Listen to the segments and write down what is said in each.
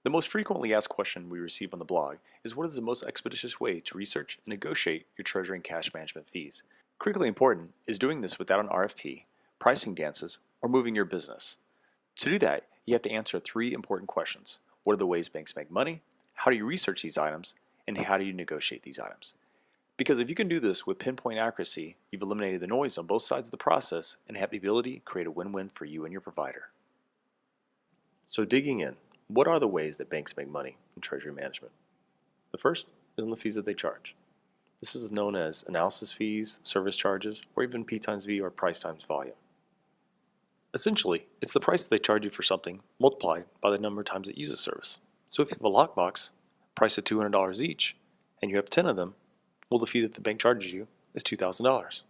The most frequently asked question we receive on the blog is what is the most expeditious way to research and negotiate your treasury and cash management fees? Critically important is doing this without an RFP, pricing dances, or moving your business. To do that, you have to answer three important questions. What are the ways banks make money? How do you research these items? And how do you negotiate these items? Because if you can do this with pinpoint accuracy, you've eliminated the noise on both sides of the process and have the ability to create a win-win for you and your provider. So digging in, what are the ways that banks make money in treasury management? The first is on the fees that they charge. This is known as analysis fees, service charges, or even P times V or price times volume. Essentially, it's the price that they charge you for something multiplied by the number of times it uses service. So if you have a lockbox priced at $200 each, and you have 10 of them, well, the fee that the bank charges you is $2,000.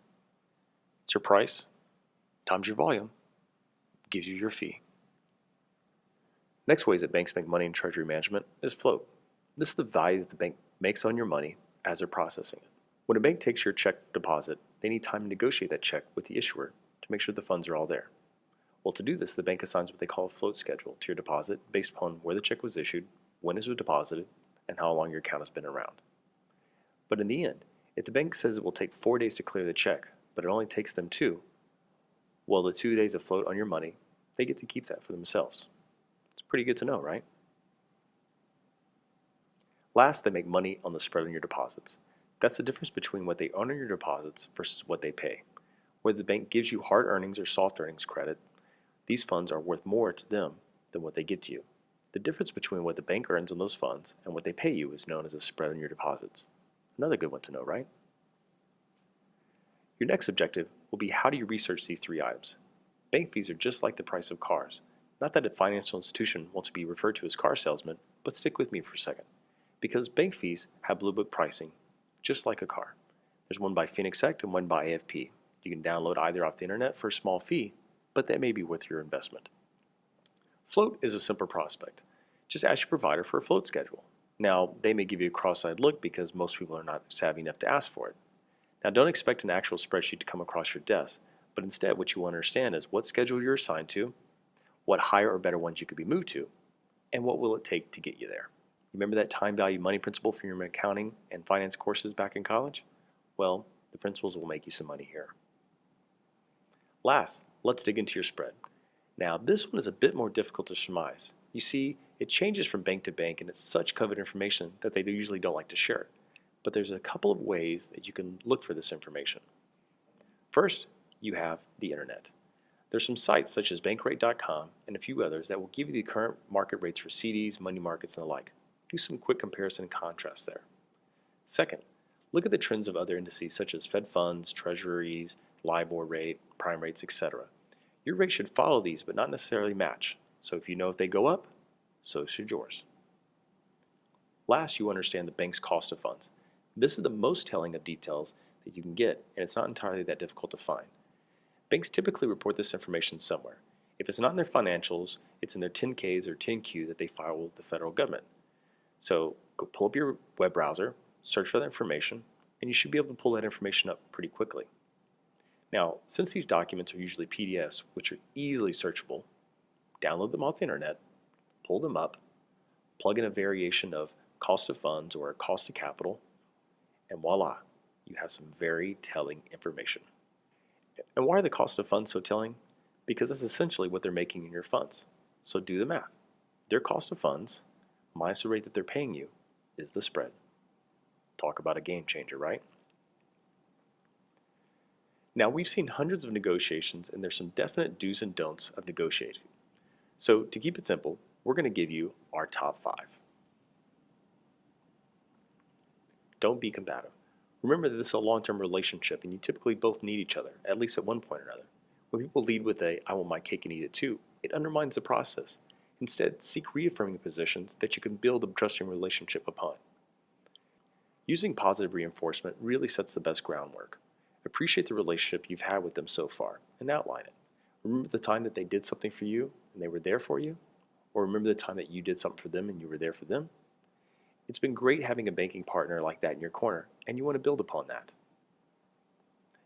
It's your price times your volume gives you your fee. Next ways that banks make money in treasury management is float. This is the value that the bank makes on your money as they're processing it. When a bank takes your check deposit, they need time to negotiate that check with the issuer to make sure the funds are all there. Well, to do this, the bank assigns what they call a float schedule to your deposit based upon where the check was issued, when it was deposited, and how long your account has been around. But in the end, if the bank says it will take 4 days to clear the check, but it only takes them 2, well, the 2 days of float on your money, they get to keep that for themselves. It's pretty good to know, right? Last, they make money on the spread on your deposits. That's the difference between what they earn on your deposits versus what they pay. Whether the bank gives you hard earnings or soft earnings credit, these funds are worth more to them than what they give to you. The difference between what the bank earns on those funds and what they pay you is known as a spread on your deposits. Another good one to know, right? Your next objective will be how do you research these three items? Bank fees are just like the price of cars. Not that a financial institution wants to be referred to as car salesman, but stick with me for a second. Because bank fees have blue book pricing, just like a car. There's one by Phoenix Sect and one by AFP. You can download either off the internet for a small fee, but that may be worth your investment. Float is a simple prospect. Just ask your provider for a float schedule. Now, they may give you a cross-eyed look because most people are not savvy enough to ask for it. Now, don't expect an actual spreadsheet to come across your desk, but instead what you want to understand is what schedule you're assigned to, what higher or better ones you could be moved to, and what will it take to get you there. Remember that time value money principle from your accounting and finance courses back in college? Well, the principles will make you some money here. Last, let's dig into your spread. Now, this one is a bit more difficult to surmise. You see, it changes from bank to bank and it's such coveted information that they usually don't like to share it. But there's a couple of ways that you can look for this information. First, you have the internet. There's some sites such as bankrate.com and a few others that will give you the current market rates for CDs, money markets, and the like. Do some quick comparison and contrast there. Second, look at the trends of other indices such as Fed funds, treasuries, LIBOR rate, prime rates, etc. Your rate should follow these but not necessarily match. So if you know if they go up, so should yours. Last, you understand the bank's cost of funds. This is the most telling of details that you can get, and it's not entirely that difficult to find. Banks typically report this information somewhere. If it's not in their financials, it's in their 10Ks or 10Q that they file with the federal government. So go pull up your web browser, search for that information, and you should be able to pull that information up pretty quickly. Now, since these documents are usually PDFs, which are easily searchable, download them off the internet, pull them up, plug in a variation of cost of funds or cost of capital, and voila, you have some very telling information. And why are the cost of funds so telling? Because that's essentially what they're making in your funds. So do the math. Their cost of funds minus the rate that they're paying you is the spread. Talk about a game changer, right? Now, we've seen hundreds of negotiations, and there's some definite do's and don'ts of negotiating. So to keep it simple, we're going to give you our top 5. Don't be combative. Remember that this is a long-term relationship and you typically both need each other, at least at one point or another. When people lead with a "I want my cake and eat it too," it undermines the process. Instead, seek reaffirming positions that you can build a trusting relationship upon. Using positive reinforcement really sets the best groundwork. Appreciate the relationship you've had with them so far and outline it. Remember the time that they did something for you and they were there for you? Or remember the time that you did something for them and you were there for them? It's been great having a banking partner like that in your corner, and you want to build upon that.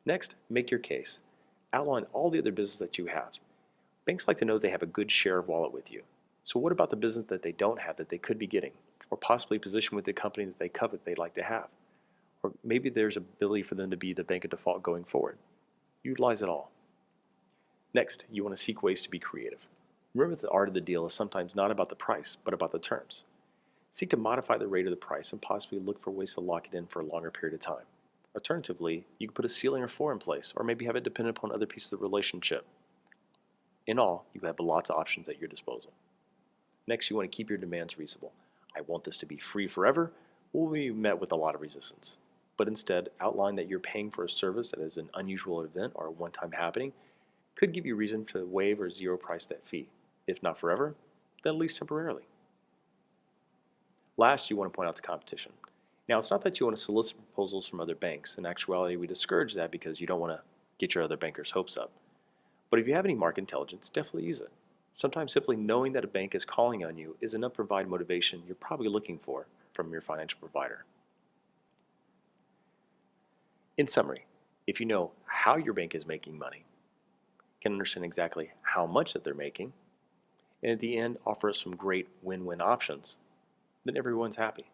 Next, make your case. Outline all the other business that you have. Banks like to know they have a good share of wallet with you. So what about the business that they don't have that they could be getting, or possibly positioned with the company that they covet they'd like to have? Or maybe there's ability for them to be the bank of default going forward. Utilize it all. Next, you want to seek ways to be creative. Remember that the art of the deal is sometimes not about the price, but about the terms. Seek to modify the rate of the price and possibly look for ways to lock it in for a longer period of time. Alternatively, you can put a ceiling or floor in place, or maybe have it dependent upon other pieces of the relationship. In all, you have lots of options at your disposal. Next, you want to keep your demands reasonable. I want this to be free forever will be met with a lot of resistance. But instead, outline that you're paying for a service that is an unusual event or a one-time happening could give you reason to waive or zero price that fee. If not forever, then at least temporarily. Last, you want to point out the competition. Now, it's not that you want to solicit proposals from other banks. In actuality, we discourage that because you don't want to get your other bankers' hopes up. But if you have any market intelligence, definitely use it. Sometimes simply knowing that a bank is calling on you is enough to provide motivation you're probably looking for from your financial provider. In summary, if you know how your bank is making money, can understand exactly how much that they're making, and at the end offer us some great win-win options, then everyone's happy.